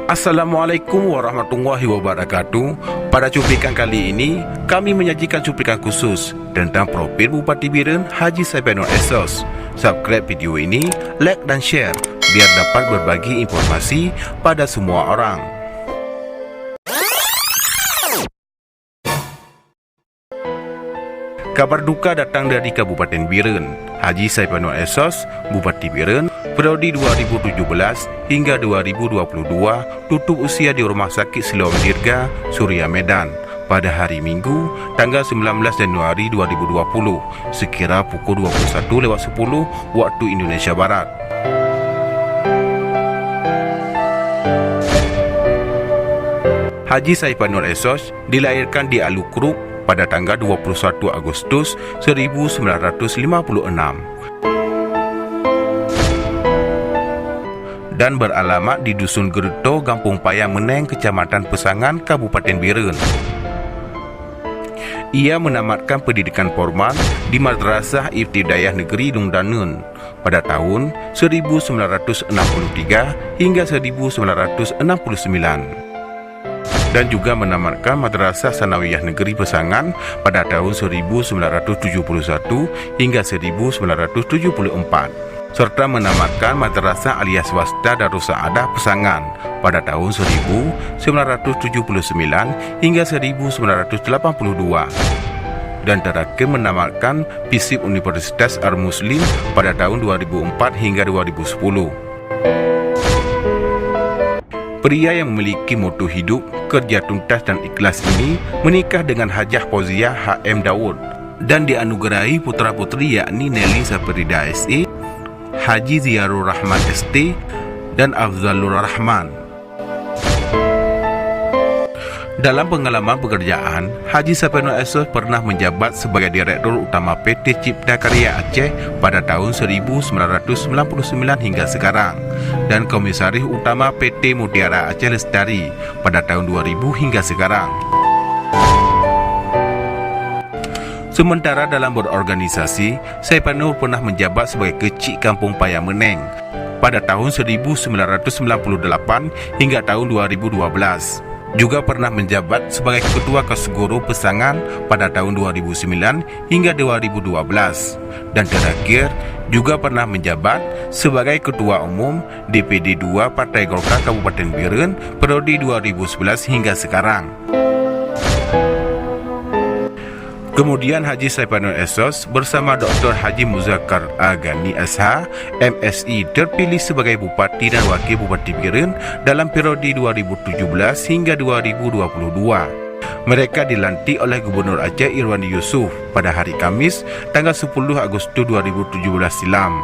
Assalamualaikum warahmatullahi wabarakatuh. Pada cuplikan kali ini, kami menyajikan cuplikan khusus tentang profil Bupati Biren Haji Saipanur Esos. Subscribe video ini, like dan share biar dapat berbagi informasi pada semua orang. Kabar duka datang dari Kabupaten Biren. Haji Saipanur Esos, Bupati Biren, periode 2017 hingga 2022 tutup usia di Rumah Sakit Siloam Dirga, Suria Medan pada hari Minggu, tanggal 19 Januari 2020 sekira pukul 21.10 waktu Indonesia Barat. Haji Saipanur Esos dilahirkan di Alukruk pada tanggal 21 Agustus 1956 dan beralamat di Dusun Gerto, Kampung Payang Meneng, Kecamatan Pesangan, Kabupaten Biren. Ia menamatkan pendidikan formal di Madrasah Ibtidaiyah Negeri Dungdanun pada tahun 1963 hingga 1969 dan juga menamatkan Madrasah Sanawiyah Negeri Pesangan pada tahun 1971 hingga 1974 serta menamatkan Madrasah Aliyah Swasta Darussaadah Pesangan pada tahun 1979 hingga 1982 dan terakhir menamatkan FISIP Universitas Ar-Muslim pada tahun 2004 hingga 2010. Pria yang memiliki moto hidup, kerja tuntas dan ikhlas ini menikah dengan Hajah Fauziah H.M. Daud dan dianugerahi putra-putri yakni Nelly Saprida S.A., Haji Ziarul Rahman S.T. dan Afzalur Rahman. Dalam pengalaman pekerjaan, Haji Saipanur Esos pernah menjabat sebagai Direktur Utama PT Cipta Karya Aceh pada tahun 1999 hingga sekarang dan Komisaris Utama PT Mutiara Aceh Lestari pada tahun 2000 hingga sekarang. Sementara dalam berorganisasi, Saipanur pernah menjabat sebagai Kecik Kampung Payang Meneng pada tahun 1998 hingga tahun 2012. Juga pernah menjabat sebagai Ketua Kasgoro Pesangan pada tahun 2009 hingga 2012 dan terakhir juga pernah menjabat sebagai Ketua Umum DPD 2 Partai Golkar Kabupaten Biren periode 2011 hingga sekarang. Kemudian Haji Saipanur Esos bersama Dr. Haji Muzakkar Agani SH, MSI terpilih sebagai Bupati dan Wakil Bupati Biren dalam periode 2017 hingga 2022. Mereka dilantik oleh Gubernur Aceh Irwandi Yusof pada hari Kamis tanggal 10 Agustus 2017 silam.